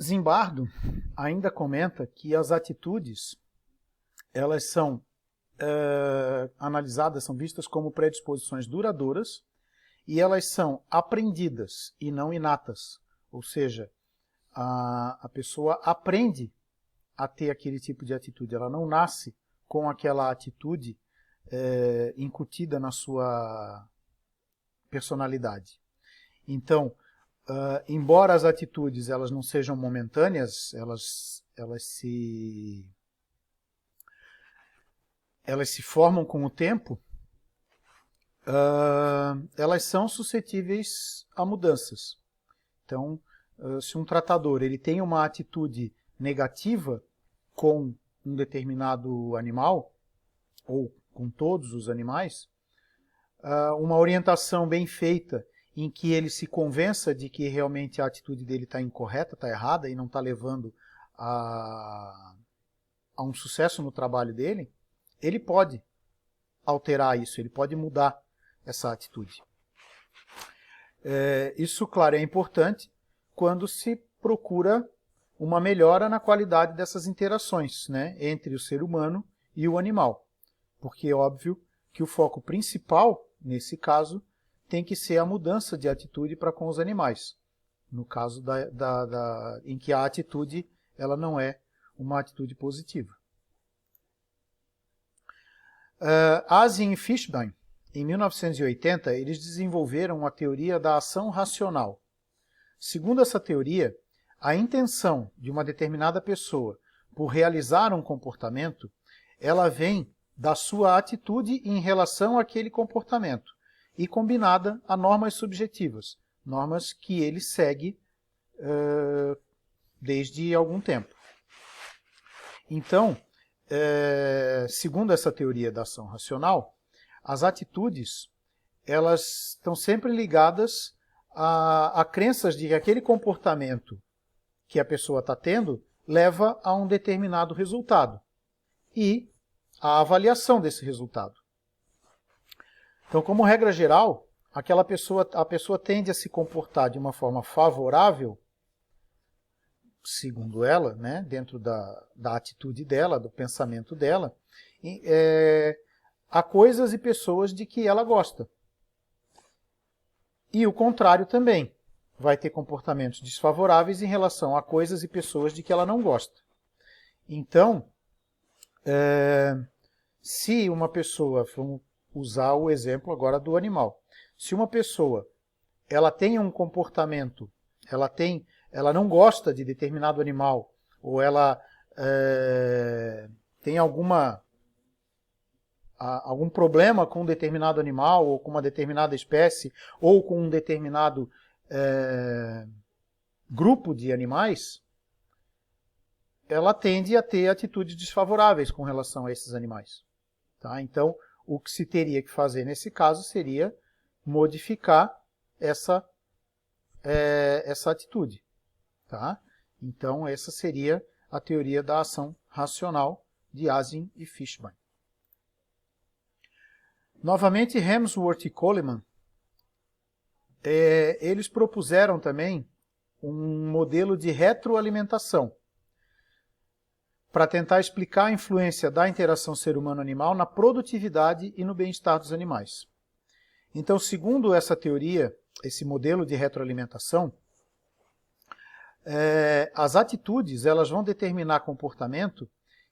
Zimbardo ainda comenta que as atitudes, elas são analisadas, são vistas como predisposições duradouras e elas são aprendidas e não inatas. Ou seja, a pessoa aprende a ter aquele tipo de atitude, ela não nasce com aquela atitude incutida na sua personalidade. Então, embora as atitudes elas não sejam momentâneas, elas se formam com o tempo, elas são suscetíveis a mudanças. Então, se um tratador ele tem uma atitude negativa com um determinado animal, ou com todos os animais, uma orientação bem feita em que ele se convença de que realmente a atitude dele está incorreta, está errada e não está levando a um sucesso no trabalho dele, ele pode alterar isso, ele pode mudar essa atitude. Isso, claro, é importante quando se procura uma melhora na qualidade dessas interações, né, entre o ser humano e o animal. Porque é óbvio que o foco principal, nesse caso, tem que ser a mudança de atitude para com os animais. No caso em que a atitude ela não é uma atitude positiva. Asin e Fishbein, em 1980, eles desenvolveram a teoria da ação racional. Segundo essa teoria, a intenção de uma determinada pessoa por realizar um comportamento, ela vem da sua atitude em relação àquele comportamento e combinada a normas subjetivas, normas que ele segue desde algum tempo. Então, segundo essa teoria da ação racional, as atitudes elas estão sempre ligadas a crenças de que aquele comportamento que a pessoa está tendo leva a um determinado resultado e a avaliação desse resultado. Então, como regra geral, a pessoa tende a se comportar de uma forma favorável, segundo ela, né, dentro da atitude dela, do pensamento dela, a coisas e pessoas de que ela gosta. E o contrário também. Vai ter comportamentos desfavoráveis em relação a coisas e pessoas de que ela não gosta. Então, se uma pessoa, vamos usar o exemplo agora do animal, se uma pessoa ela tem um comportamento, ela não gosta de determinado animal, ou ela tem algum problema com um determinado animal, ou com uma determinada espécie, ou com um determinado grupo de animais, ela tende a ter atitudes desfavoráveis com relação a esses animais. Tá? Então, o que se teria que fazer nesse caso seria modificar essa atitude. Tá? Então, essa seria a teoria da ação racional de Asin e Fishbein. Novamente, Hemsworth e Coleman, eles propuseram também um modelo de retroalimentação para tentar explicar a influência da interação ser humano-animal na produtividade e no bem-estar dos animais. Então, segundo essa teoria, esse modelo de retroalimentação, as atitudes elas vão determinar comportamento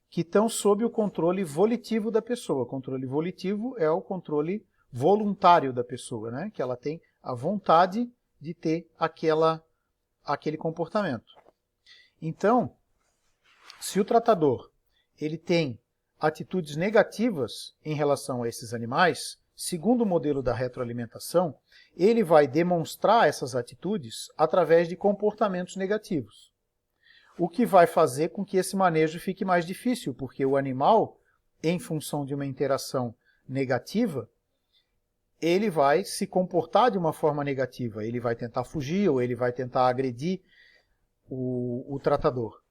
que estão sob o controle volitivo da pessoa. O controle volitivo é o controle voluntário da pessoa, né? Que ela tem a vontade de ter aquele comportamento. Então, se o tratador ele tem atitudes negativas em relação a esses animais, segundo o modelo da retroalimentação, ele vai demonstrar essas atitudes através de comportamentos negativos. O que vai fazer com que esse manejo fique mais difícil, porque o animal, em função de uma interação negativa, ele vai se comportar de uma forma negativa, ele vai tentar fugir ou ele vai tentar agredir o tratador.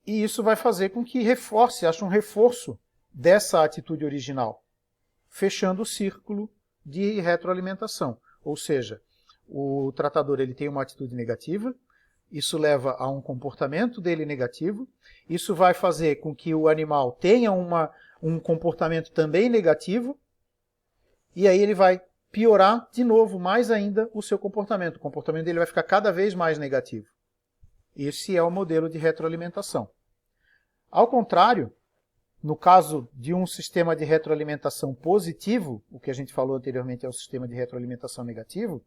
E isso vai fazer com que ache um reforço dessa atitude original, fechando o círculo de retroalimentação. Ou seja, o tratador ele tem uma atitude negativa, isso leva a um comportamento dele negativo, isso vai fazer com que o animal tenha um comportamento também negativo, e aí ele vai piorar de novo mais ainda o seu comportamento. O comportamento dele vai ficar cada vez mais negativo. Esse é o modelo de retroalimentação. Ao contrário, no caso de um sistema de retroalimentação positivo, o que a gente falou anteriormente é o sistema de retroalimentação negativo,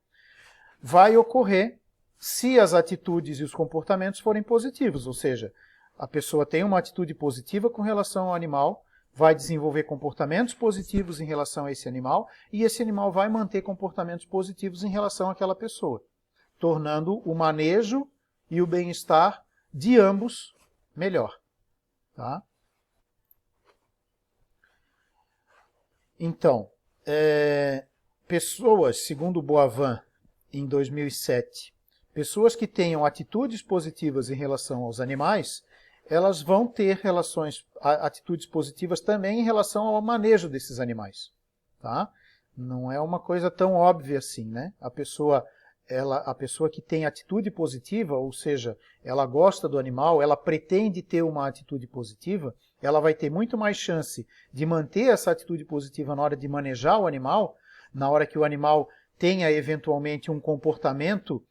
vai ocorrer se as atitudes e os comportamentos forem positivos, ou seja, a pessoa tem uma atitude positiva com relação ao animal, vai desenvolver comportamentos positivos em relação a esse animal, e esse animal vai manter comportamentos positivos em relação àquela pessoa, tornando o manejo e o bem-estar de ambos melhor. Tá? Então, pessoas, segundo Boivin, em 2007, pessoas que tenham atitudes positivas em relação aos animais, elas vão ter atitudes positivas também em relação ao manejo desses animais. Tá? Não é uma coisa tão óbvia assim, né? A pessoa que tem atitude positiva, ou seja, ela gosta do animal, ela pretende ter uma atitude positiva, ela vai ter muito mais chance de manter essa atitude positiva na hora de manejar o animal, na hora que o animal tenha eventualmente um comportamento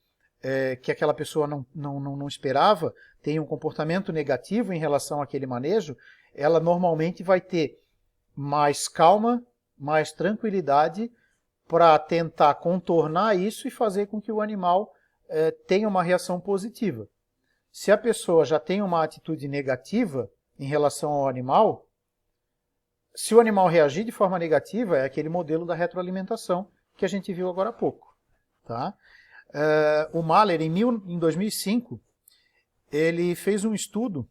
que aquela pessoa não esperava, tenha um comportamento negativo em relação àquele manejo, ela normalmente vai ter mais calma, mais tranquilidade para tentar contornar isso e fazer com que o animal tenha uma reação positiva. Se a pessoa já tem uma atitude negativa em relação ao animal, se o animal reagir de forma negativa, é aquele modelo da retroalimentação que a gente viu agora há pouco. Tá? O Mahler, em 2005, ele fez um estudo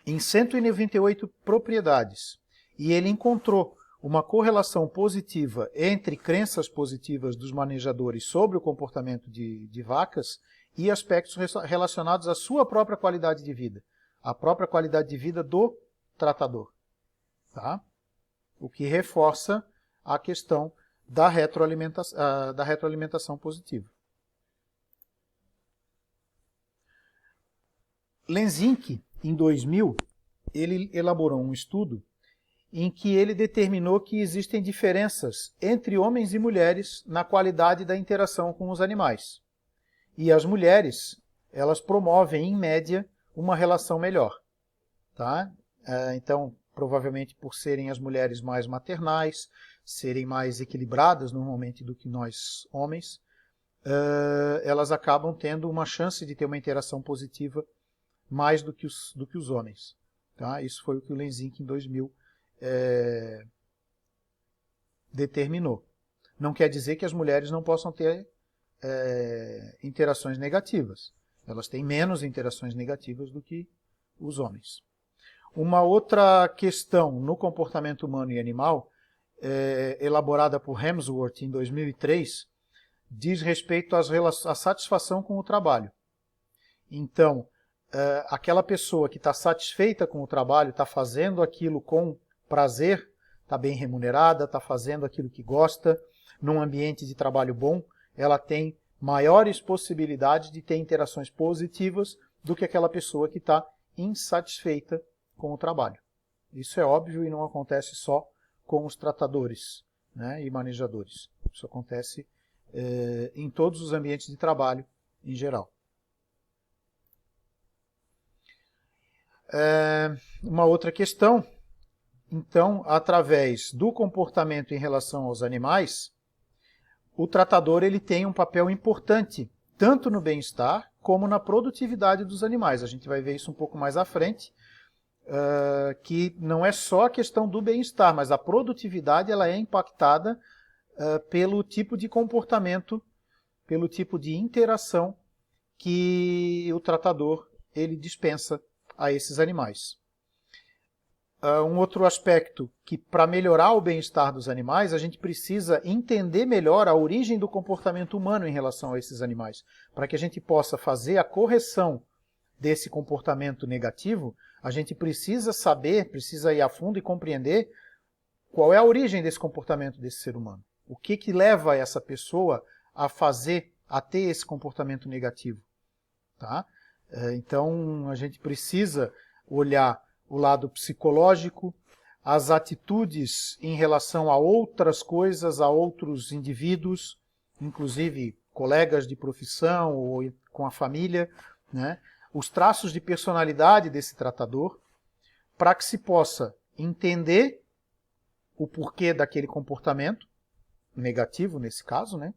em 198 propriedades e ele encontrou uma correlação positiva entre crenças positivas dos manejadores sobre o comportamento de vacas e aspectos relacionados à sua própria qualidade de vida, a própria qualidade de vida do tratador. Tá? O que reforça a questão da retroalimentação positiva. Lenzink, em 2000, ele elaborou um estudo em que ele determinou que existem diferenças entre homens e mulheres na qualidade da interação com os animais. E as mulheres, elas promovem, em média, uma relação melhor. Tá? Então, provavelmente por serem as mulheres mais maternais, serem mais equilibradas normalmente do que nós homens, elas acabam tendo uma chance de ter uma interação positiva mais do que os homens. Tá? Isso foi o que o Lenzink, em 2000, determinou. Não quer dizer que as mulheres não possam ter interações negativas. Elas têm menos interações negativas do que os homens. Uma outra questão no comportamento humano e animal, elaborada por Hemsworth em 2003, diz respeito à satisfação com o trabalho. Então, aquela pessoa que está satisfeita com o trabalho, está fazendo aquilo com prazer, está bem remunerada, está fazendo aquilo que gosta, num ambiente de trabalho bom, ela tem maiores possibilidades de ter interações positivas do que aquela pessoa que está insatisfeita com o trabalho. Isso é óbvio e não acontece só com os tratadores, né, e manejadores. Isso acontece em todos os ambientes de trabalho em geral. Uma outra questão, então, através do comportamento em relação aos animais, o tratador ele tem um papel importante, tanto no bem-estar como na produtividade dos animais. A gente vai ver isso um pouco mais à frente, que não é só a questão do bem-estar, mas a produtividade ela é impactada pelo tipo de comportamento, pelo tipo de interação que o tratador ele dispensa a esses animais. Um outro aspecto que, para melhorar o bem-estar dos animais, a gente precisa entender melhor a origem do comportamento humano em relação a esses animais. Para que a gente possa fazer a correção desse comportamento negativo, a gente precisa saber, precisa ir a fundo e compreender qual é a origem desse comportamento desse ser humano. O que leva essa pessoa a ter esse comportamento negativo. Tá? Então, a gente precisa olhar o lado psicológico, as atitudes em relação a outras coisas, a outros indivíduos, inclusive colegas de profissão ou com a família, né? Os traços de personalidade desse tratador, para que se possa entender o porquê daquele comportamento, negativo nesse caso, né?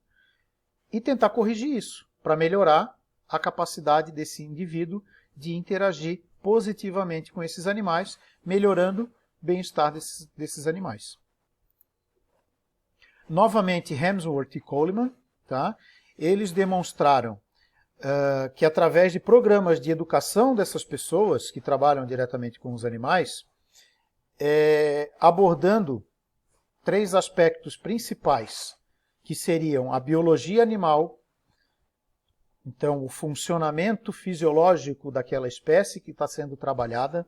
E tentar corrigir isso, para melhorar a capacidade desse indivíduo de interagir positivamente com esses animais, melhorando o bem-estar desses animais. Novamente, Hemsworth e Coleman, tá? Eles demonstraram que através de programas de educação dessas pessoas que trabalham diretamente com os animais, abordando 3 aspectos principais, que seriam a biologia animal, então o funcionamento fisiológico daquela espécie que está sendo trabalhada,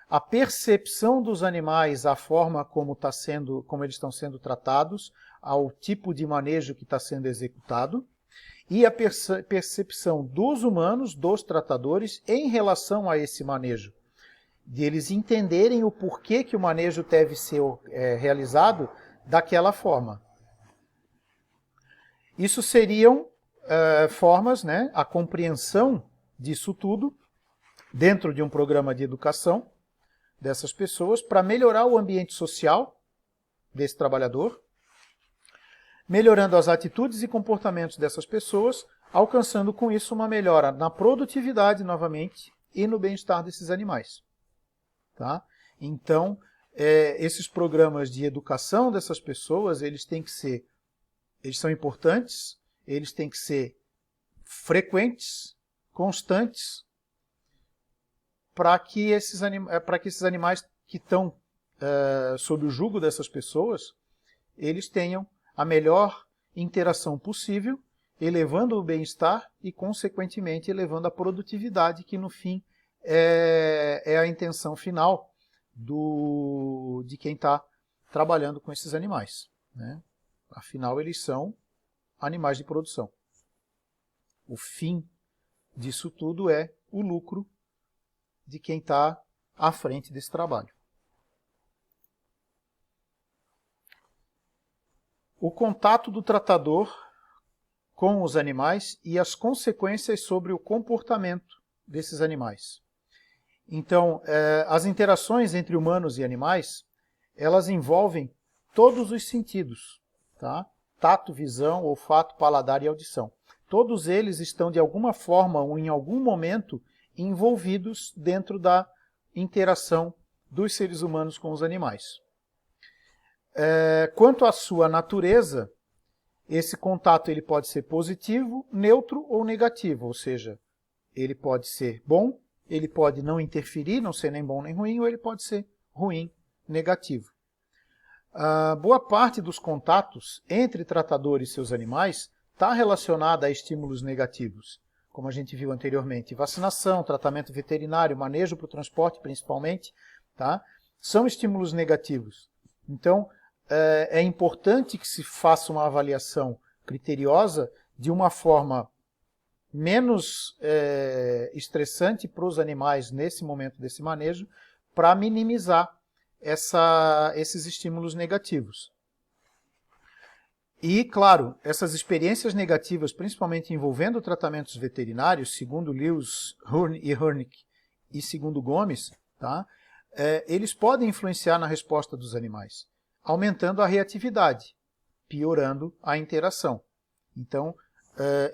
a percepção dos animais, a forma como eles estão sendo tratados, ao tipo de manejo que está sendo executado, e a percepção dos humanos, dos tratadores, em relação a esse manejo. De eles entenderem o porquê que o manejo deve ser realizado daquela forma. Isso seriam formas, né, a compreensão disso tudo, dentro de um programa de educação dessas pessoas, para melhorar o ambiente social desse trabalhador, melhorando as atitudes e comportamentos dessas pessoas, alcançando com isso uma melhora na produtividade, novamente, e no bem-estar desses animais. Tá? Então, esses programas de educação dessas pessoas, eles são importantes, eles têm que ser frequentes, constantes, para que esses animais que estão sob o jugo dessas pessoas, eles tenham a melhor interação possível, elevando o bem-estar e, consequentemente, elevando a produtividade, que no fim é a intenção final de quem está trabalhando com esses animais, né? Afinal, eles são animais de produção. O fim disso tudo é o lucro de quem está à frente desse trabalho. O contato do tratador com os animais e as consequências sobre o comportamento desses animais. Então, as interações entre humanos e animais, elas envolvem todos os sentidos, tá? Tato, visão, olfato, paladar e audição. Todos eles estão, de alguma forma ou em algum momento, envolvidos dentro da interação dos seres humanos com os animais. Quanto à sua natureza, esse contato ele pode ser positivo, neutro ou negativo, ou seja, ele pode ser bom, ele pode não interferir, não ser nem bom nem ruim, ou ele pode ser ruim, negativo. Boa parte dos contatos entre tratador e seus animais está relacionada a estímulos negativos, como a gente viu anteriormente. Vacinação, tratamento veterinário, manejo para o transporte principalmente, tá? São estímulos negativos. Então, é importante que se faça uma avaliação criteriosa de uma forma menos estressante para os animais nesse momento desse manejo, para minimizar esses estímulos negativos. E, claro, essas experiências negativas, principalmente envolvendo tratamentos veterinários, segundo Lewis, Hurn e Hurnick e segundo Gomes, tá? Eles podem influenciar na resposta dos animais, aumentando a reatividade, piorando a interação. Então,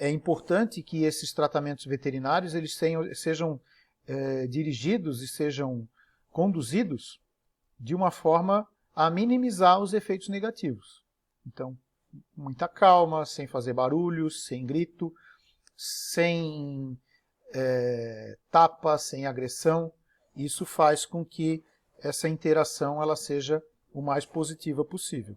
é importante que esses tratamentos veterinários eles sejam dirigidos e sejam conduzidos de uma forma a minimizar os efeitos negativos. Então, muita calma, sem fazer barulhos, sem grito, sem tapa, sem agressão. Isso faz com que essa interação ela seja o mais positiva possível.